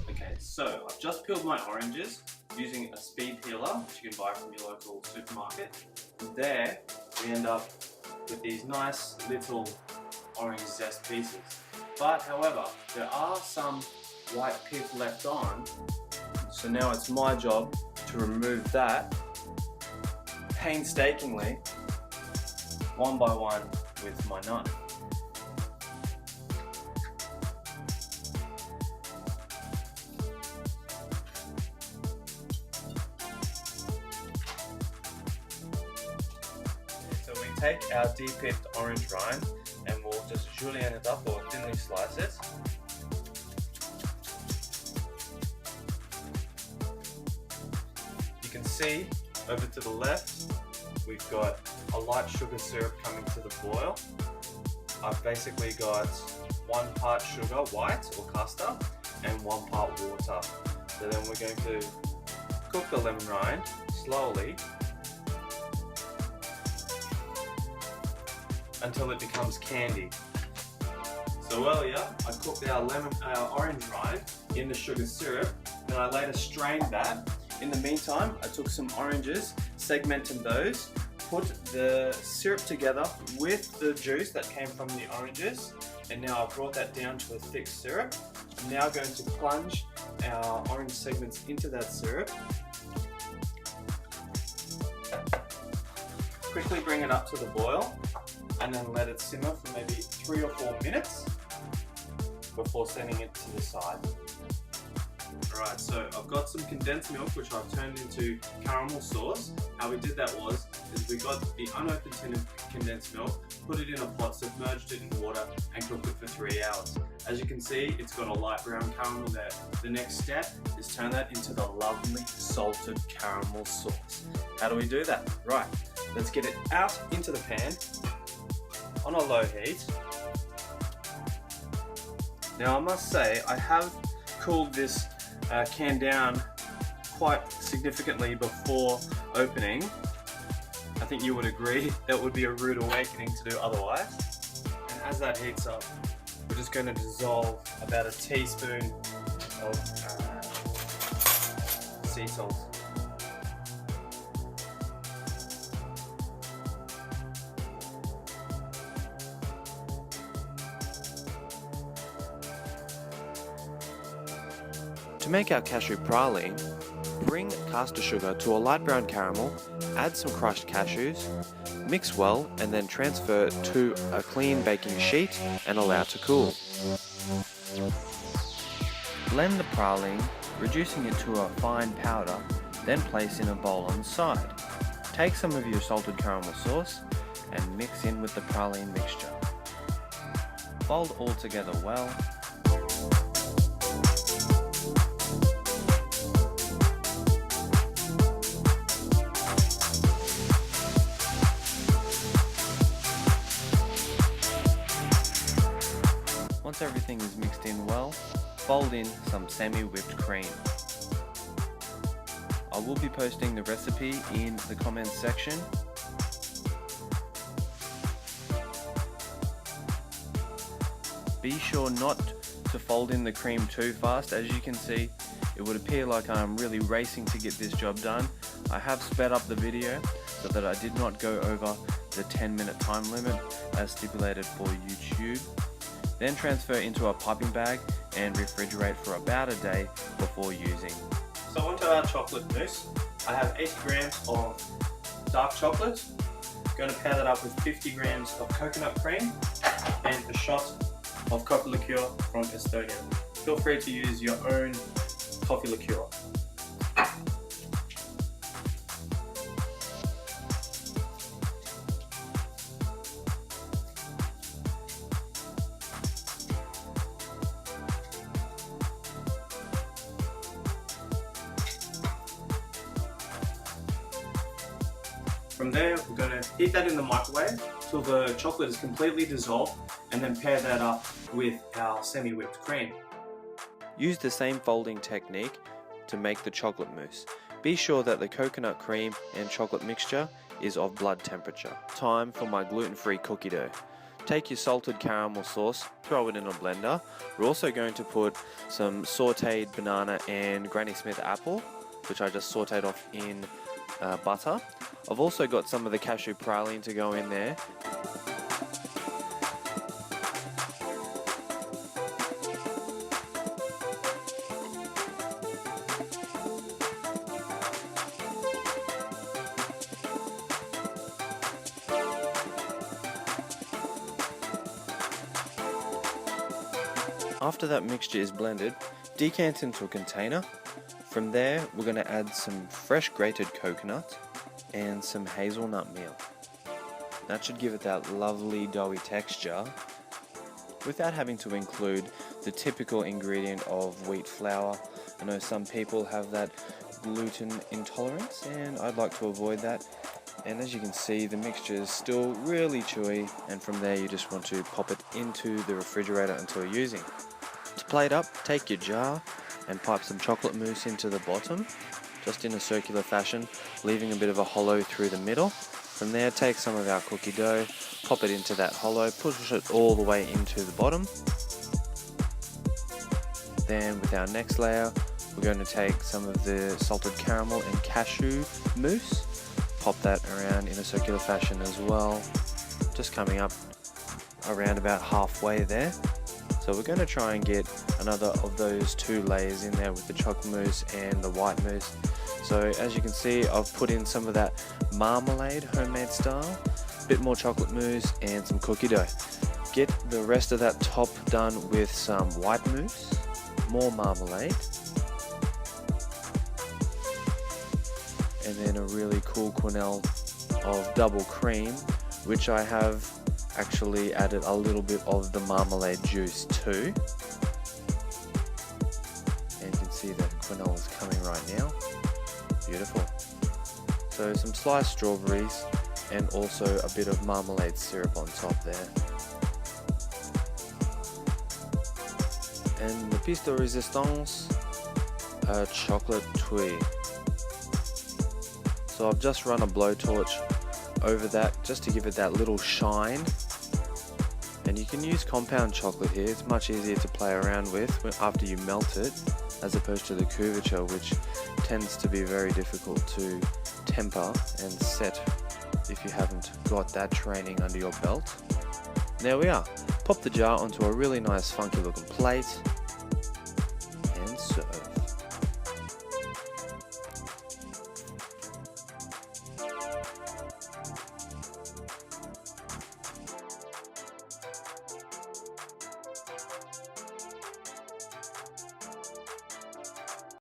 Okay, so I've just peeled my oranges using a speed peeler, which you can buy from your local supermarket. There, we end up with these nice little orange zest pieces. But however, there are some white pith left on, so now it's my job to remove that painstakingly, one by one, with my knife. So we take our de-pithed orange rind and we'll just julienne it up or thinly slice it. You can see over to the left we've got a light sugar syrup coming to the boil. I've basically got 1 part sugar, white or custard, and 1 part water. So then we're going to cook the lemon rind slowly until it becomes candied. So earlier I cooked our orange rind in the sugar syrup, and I later strained that. In the meantime, I took some oranges, segmented those, put the syrup together with the juice that came from the oranges, and now I've brought that down to a thick syrup. I'm now going to plunge our orange segments into that syrup. Quickly bring it up to the boil, and then let it simmer for maybe 3 or 4 minutes before sending it to the side. Alright, so I've got some condensed milk which I've turned into caramel sauce. How we did that is we got the unopened tin of condensed milk, put it in a pot, submerged it in water and cooked it for 3 hours. As you can see, it's got a light brown caramel there. The next step is turn that into the lovely salted caramel sauce. How do we do that? Right, let's get it out into the pan on a low heat. Now I must say, I have cooled this can down quite significantly before opening. I think you would agree that would be a rude awakening to do otherwise. And as that heats up, we're just going to dissolve about a teaspoon of sea salt. To make our cashew praline, bring caster sugar to a light brown caramel, add some crushed cashews, mix well and then transfer to a clean baking sheet and allow to cool. Blend the praline, reducing it to a fine powder, then place in a bowl on the side. Take some of your salted caramel sauce and mix in with the praline mixture. Fold all together well. Once everything is mixed in well, fold in some semi-whipped cream. I will be posting the recipe in the comments section. Be sure not to fold in the cream too fast. As you can see, it would appear like I'm really racing to get this job done. I have sped up the video so that I did not go over the 10-minute time limit as stipulated for YouTube. Then transfer into a piping bag and refrigerate for about a day before using. So onto our chocolate mousse. I have 80 grams of dark chocolate. I'm going to pair that up with 50 grams of coconut cream and a shot of coffee liqueur from Estonia. Feel free to use your own coffee liqueur. From there, we're going to heat that in the microwave till the chocolate is completely dissolved, and then pair that up with our semi-whipped cream. Use the same folding technique to make the chocolate mousse. Be sure that the coconut cream and chocolate mixture is of blood temperature. Time for my gluten-free cookie dough. take your salted caramel sauce, throw it in a blender. We're also going to put some sauteed banana and Granny Smith apple, which I just sauteed off in butter. I've also got some of the cashew praline to go in there. After that mixture is blended, decant into a container. From there, we're going to add some fresh grated coconut and some hazelnut meal. That should give it that lovely doughy texture without having to include the typical ingredient of wheat flour. I know some people have that gluten intolerance and I'd like to avoid that. And as you can see, the mixture is still really chewy, and from there you just want to pop it into the refrigerator until using. To plate up, take your jar and pipe some chocolate mousse into the bottom, just in a circular fashion, leaving a bit of a hollow through the middle. From there, take some of our cookie dough, pop it into that hollow, push it all the way into the bottom. Then with our next layer, we're going to take some of the salted caramel and cashew mousse, pop that around in a circular fashion as well, just coming up around about halfway there. So we're going to try and get another of those two layers in there with the chocolate mousse and the white mousse. So as you can see, I've put in some of that marmalade, homemade style, a bit more chocolate mousse and some cookie dough. Get the rest of that top done with some white mousse, more marmalade, and then a really cool quenelle of double cream, which I have actually added a little bit of the marmalade juice too. And you can see that quenelle is coming right now. Beautiful. So some sliced strawberries and also a bit of marmalade syrup on top there. And the piece de resistance, chocolate tuile. So I've just run a blowtorch over that just to give it that little shine. And you can use compound chocolate here, it's much easier to play around with after you melt it, as opposed to the couverture, which tends to be very difficult to temper and set if you haven't got that training under your belt. There we are. Pop the jar onto a really nice funky looking plate and serve.